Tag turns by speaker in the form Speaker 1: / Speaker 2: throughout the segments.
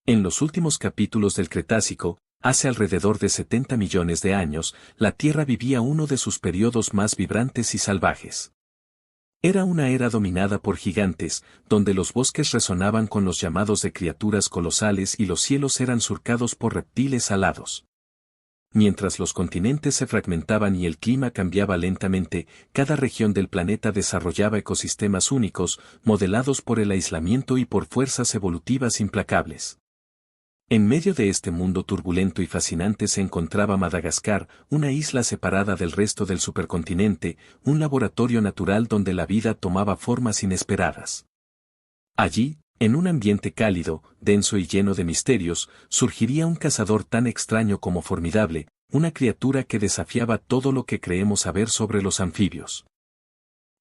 Speaker 1: En los últimos capítulos del Cretácico, hace alrededor de 70 millones de años, la Tierra vivía uno de sus periodos más vibrantes y salvajes. Era una era dominada por gigantes, donde los bosques resonaban con los llamados de criaturas colosales y los cielos eran surcados por reptiles alados. Mientras los continentes se fragmentaban y el clima cambiaba lentamente, cada región del planeta desarrollaba ecosistemas únicos, modelados por el aislamiento y por fuerzas evolutivas implacables. En medio de este mundo turbulento y fascinante se encontraba Madagascar, una isla separada del resto del supercontinente, un laboratorio natural donde la vida tomaba formas inesperadas. Allí, en un ambiente cálido, denso y lleno de misterios, surgiría un cazador tan extraño como formidable, una criatura que desafiaba todo lo que creemos saber sobre los anfibios.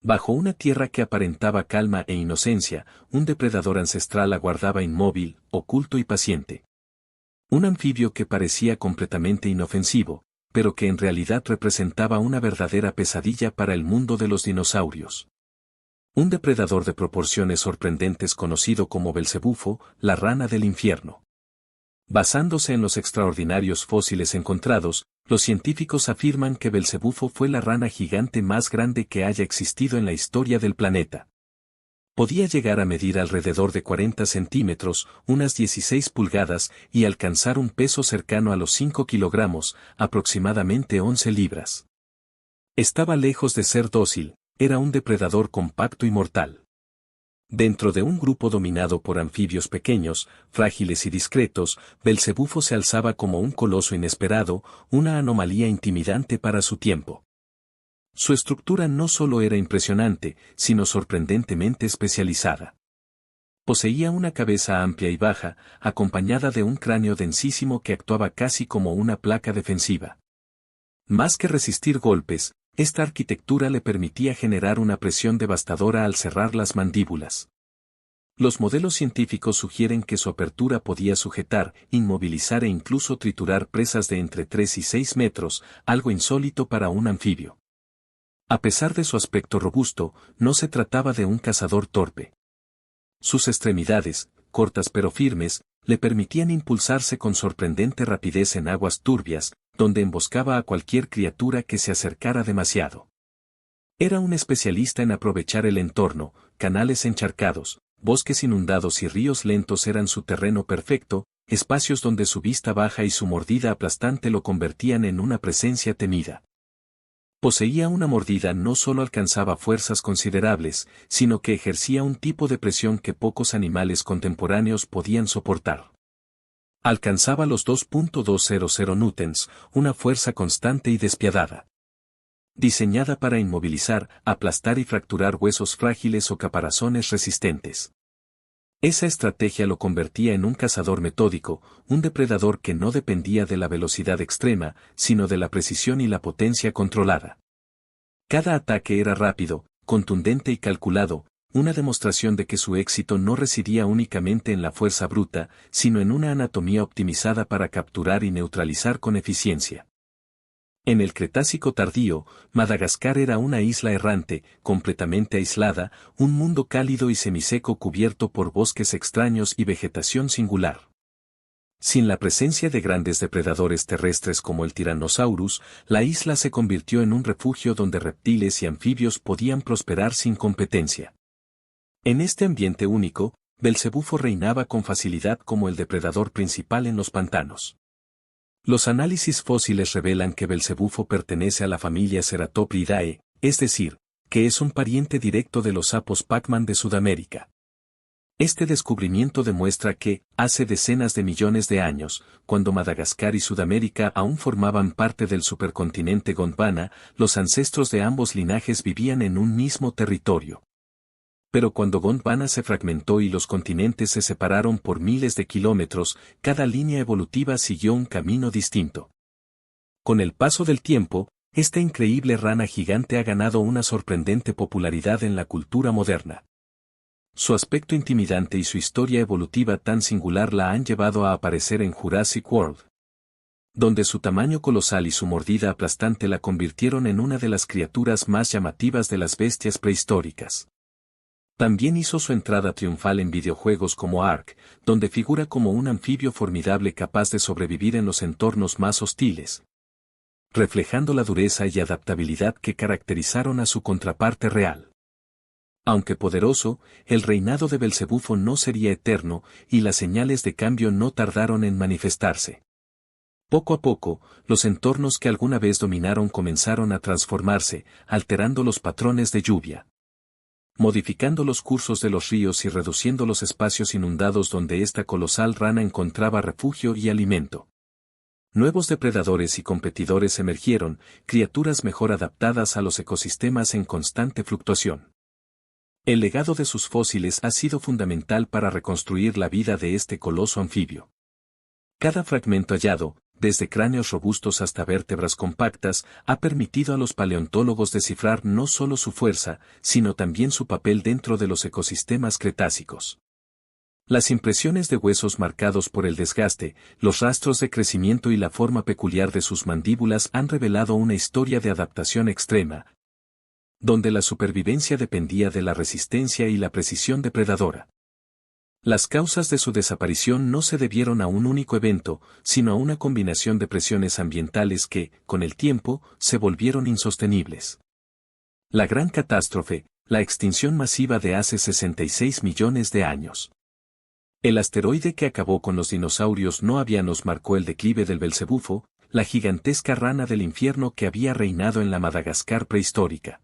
Speaker 1: Bajo una tierra que aparentaba calma e inocencia, un depredador ancestral aguardaba inmóvil, oculto y paciente. Un anfibio que parecía completamente inofensivo, pero que en realidad representaba una verdadera pesadilla para el mundo de los dinosaurios. Un depredador de proporciones sorprendentes conocido como Belcebufo, la rana del infierno. Basándose en los extraordinarios fósiles encontrados, los científicos afirman que Belcebufo fue la rana gigante más grande que haya existido en la historia del planeta. Podía llegar a medir alrededor de 40 centímetros, unas 16 pulgadas, y alcanzar un peso cercano a los 5 kilogramos, aproximadamente 11 libras. Estaba lejos de ser dócil, era un depredador compacto y mortal. Dentro de un grupo dominado por anfibios pequeños, frágiles y discretos, Belcebufo se alzaba como un coloso inesperado, una anomalía intimidante para su tiempo. Su estructura no solo era impresionante, sino sorprendentemente especializada. Poseía una cabeza amplia y baja, acompañada de un cráneo densísimo que actuaba casi como una placa defensiva. Más que resistir golpes, esta arquitectura le permitía generar una presión devastadora al cerrar las mandíbulas. Los modelos científicos sugieren que su apertura podía sujetar, inmovilizar e incluso triturar presas de entre 3 y 6 metros, algo insólito para un anfibio. A pesar de su aspecto robusto, no se trataba de un cazador torpe. Sus extremidades, cortas pero firmes, le permitían impulsarse con sorprendente rapidez en aguas turbias, donde emboscaba a cualquier criatura que se acercara demasiado. Era un especialista en aprovechar el entorno, canales encharcados, bosques inundados y ríos lentos eran su terreno perfecto, espacios donde su vista baja y su mordida aplastante lo convertían en una presencia temida. Poseía una mordida no solo alcanzaba fuerzas considerables, sino que ejercía un tipo de presión que pocos animales contemporáneos podían soportar. Alcanzaba los 2.200 newtons, una fuerza constante y despiadada. Diseñada para inmovilizar, aplastar y fracturar huesos frágiles o caparazones resistentes. Esa estrategia lo convertía en un cazador metódico, un depredador que no dependía de la velocidad extrema, sino de la precisión y la potencia controlada. Cada ataque era rápido, contundente y calculado, una demostración de que su éxito no residía únicamente en la fuerza bruta, sino en una anatomía optimizada para capturar y neutralizar con eficiencia. En el Cretácico tardío, Madagascar era una isla errante, completamente aislada, un mundo cálido y semiseco cubierto por bosques extraños y vegetación singular. Sin la presencia de grandes depredadores terrestres como el Tyrannosaurus, la isla se convirtió en un refugio donde reptiles y anfibios podían prosperar sin competencia. En este ambiente único, Belcebufo reinaba con facilidad como el depredador principal en los pantanos. Los análisis fósiles revelan que Belcebufo pertenece a la familia Ceratopridae, es decir, que es un pariente directo de los sapos Pac-Man de Sudamérica. Este descubrimiento demuestra que, hace decenas de millones de años, cuando Madagascar y Sudamérica aún formaban parte del supercontinente Gondwana, los ancestros de ambos linajes vivían en un mismo territorio. Pero cuando Gondwana se fragmentó y los continentes se separaron por miles de kilómetros, cada línea evolutiva siguió un camino distinto. Con el paso del tiempo, esta increíble rana gigante ha ganado una sorprendente popularidad en la cultura moderna. Su aspecto intimidante y su historia evolutiva tan singular la han llevado a aparecer en Jurassic World, donde su tamaño colosal y su mordida aplastante la convirtieron en una de las criaturas más llamativas de las bestias prehistóricas. También hizo su entrada triunfal en videojuegos como Ark, donde figura como un anfibio formidable capaz de sobrevivir en los entornos más hostiles, reflejando la dureza y adaptabilidad que caracterizaron a su contraparte real. Aunque poderoso, el reinado de Belcebufo no sería eterno, y las señales de cambio no tardaron en manifestarse. Poco a poco, los entornos que alguna vez dominaron comenzaron a transformarse, alterando los patrones de lluvia, modificando los cursos de los ríos y reduciendo los espacios inundados donde esta colosal rana encontraba refugio y alimento. Nuevos depredadores y competidores emergieron, criaturas mejor adaptadas a los ecosistemas en constante fluctuación. El legado de sus fósiles ha sido fundamental para reconstruir la vida de este coloso anfibio. Cada fragmento hallado, desde cráneos robustos hasta vértebras compactas, ha permitido a los paleontólogos descifrar no solo su fuerza, sino también su papel dentro de los ecosistemas cretácicos. Las impresiones de huesos marcados por el desgaste, los rastros de crecimiento y la forma peculiar de sus mandíbulas han revelado una historia de adaptación extrema, donde la supervivencia dependía de la resistencia y la precisión depredadora. Las causas de su desaparición no se debieron a un único evento, sino a una combinación de presiones ambientales que, con el tiempo, se volvieron insostenibles. La gran catástrofe, la extinción masiva de hace 66 millones de años. El asteroide que acabó con los dinosaurios no avianos marcó el declive del Belcebufo, la gigantesca rana del infierno que había reinado en la Madagascar prehistórica.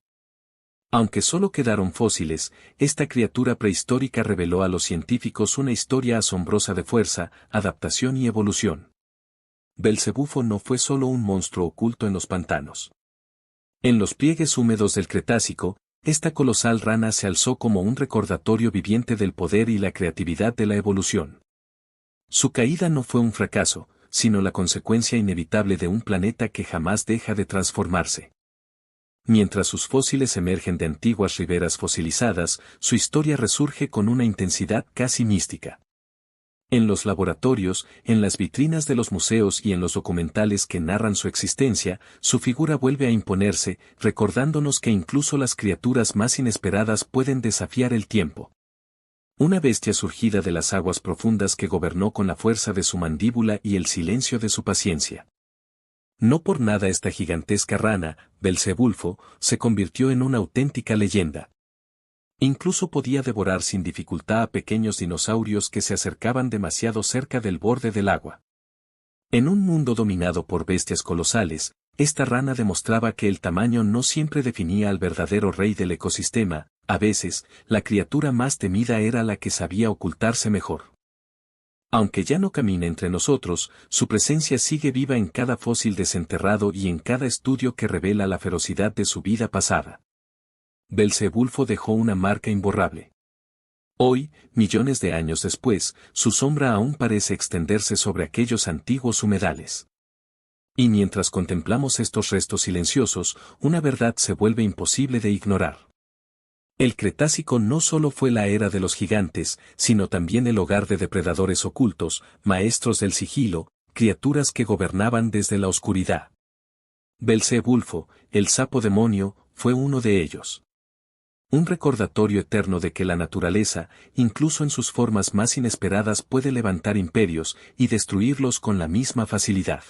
Speaker 1: Aunque solo quedaron fósiles, esta criatura prehistórica reveló a los científicos una historia asombrosa de fuerza, adaptación y evolución. Belcebufo no fue solo un monstruo oculto en los pantanos. En los pliegues húmedos del Cretácico, esta colosal rana se alzó como un recordatorio viviente del poder y la creatividad de la evolución. Su caída no fue un fracaso, sino la consecuencia inevitable de un planeta que jamás deja de transformarse. Mientras sus fósiles emergen de antiguas riberas fosilizadas, su historia resurge con una intensidad casi mística. En los laboratorios, en las vitrinas de los museos y en los documentales que narran su existencia, su figura vuelve a imponerse, recordándonos que incluso las criaturas más inesperadas pueden desafiar el tiempo. Una bestia surgida de las aguas profundas que gobernó con la fuerza de su mandíbula y el silencio de su paciencia. No por nada esta gigantesca rana, Belcebufo, se convirtió en una auténtica leyenda. Incluso podía devorar sin dificultad a pequeños dinosaurios que se acercaban demasiado cerca del borde del agua. En un mundo dominado por bestias colosales, esta rana demostraba que el tamaño no siempre definía al verdadero rey del ecosistema, a veces, la criatura más temida era la que sabía ocultarse mejor. Aunque ya no camina entre nosotros, su presencia sigue viva en cada fósil desenterrado y en cada estudio que revela la ferocidad de su vida pasada. Belcebufo dejó una marca imborrable. Hoy, millones de años después, su sombra aún parece extenderse sobre aquellos antiguos humedales. Y mientras contemplamos estos restos silenciosos, una verdad se vuelve imposible de ignorar. El Cretácico no solo fue la era de los gigantes, sino también el hogar de depredadores ocultos, maestros del sigilo, criaturas que gobernaban desde la oscuridad. Belcebufo, el sapo demonio, fue uno de ellos. Un recordatorio eterno de que la naturaleza, incluso en sus formas más inesperadas, puede levantar imperios y destruirlos con la misma facilidad.